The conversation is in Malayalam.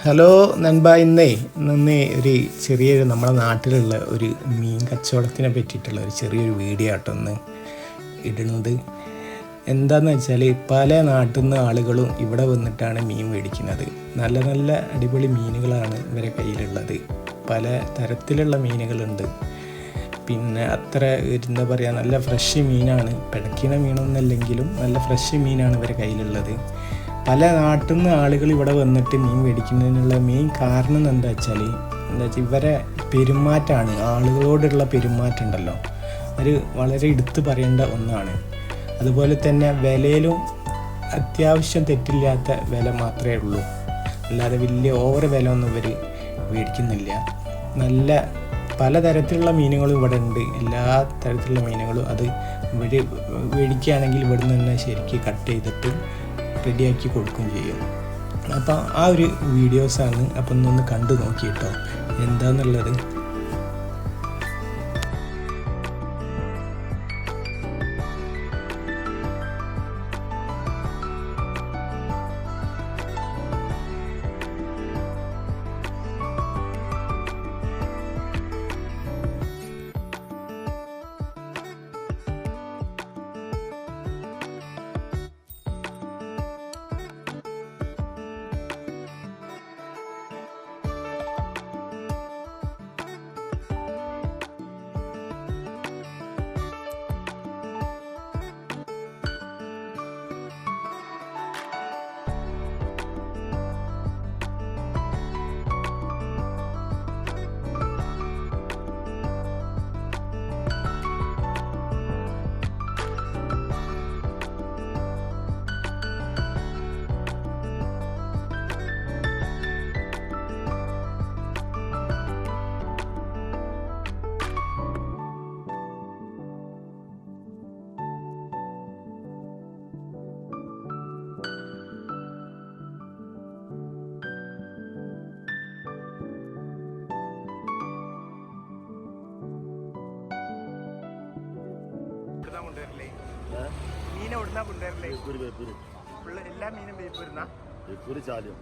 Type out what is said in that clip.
ഹലോ നൻപ, ഇന്ന് ഒരു ചെറിയൊരു നമ്മുടെ നാട്ടിലുള്ള ഒരു മീൻ കച്ചവടത്തിനെ പറ്റിയിട്ടുള്ള ഒരു ചെറിയൊരു വീഡിയോ ആട്ടോ ഒന്ന് ഇടുന്നത്. എന്താണെന്ന് വെച്ചാൽ പല നാട്ടിൽ നിന്ന് ആളുകളും ഇവിടെ വന്നിട്ടാണ് മീൻ മേടിക്കുന്നത്. നല്ല നല്ല അടിപൊളി മീനുകളാണ് ഇവരെ കയ്യിലുള്ളത്. പല തരത്തിലുള്ള മീനുകളുണ്ട്. പിന്നെ അത്ര എന്താ പറയുക, നല്ല ഫ്രഷ് മീനാണ്. പിടയ്ക്കുന്ന മീനൊന്നുമല്ലെങ്കിലും നല്ല ഫ്രഷ് മീനാണ് ഇവരെ കയ്യിലുള്ളത്. പല നാട്ടിൽ നിന്ന് ആളുകൾ ഇവിടെ വന്നിട്ട് മീൻ മേടിക്കുന്നതിനുള്ള മെയിൻ കാരണം എന്താ വെച്ചാൽ ഇവരെ പെരുമാറ്റമാണ്. ആളുകളോടുള്ള പെരുമാറ്റം ഉണ്ടല്ലോ, അത് വളരെ എടുത്തു പറയേണ്ട ഒന്നാണ്. അതുപോലെ തന്നെ വിലയിലും അത്യാവശ്യം തെറ്റില്ലാത്ത വില മാത്രമേ ഉള്ളൂ. അല്ലാതെ വലിയ ഓവർ വില ഒന്നും ഇവർ മേടിക്കുന്നില്ല. നല്ല പലതരത്തിലുള്ള മീനുകളും ഇവിടെ ഉണ്ട്. എല്ലാ തരത്തിലുള്ള മീനുകളും അത് ഇവർ മേടിക്കുകയാണെങ്കിൽ ഇവിടെ നിന്ന് തന്നെ ശരിക്കും കട്ട് ചെയ്തിട്ട് റെഡിയാക്കി കൊടുക്കുകയും ചെയ്യും. അപ്പം ആ ഒരു വീഡിയോസാണ്. അപ്പം ഒന്ന് കണ്ടു നോക്കിയിട്ടോ എന്താണെന്നുള്ളത്. മീൻ എവിടുന്നാ കൊണ്ടുവരല്ലേ? എല്ലാ മീനും ബേപ്പൂരുന്നാ? ബേപ്പൂര് ചാലും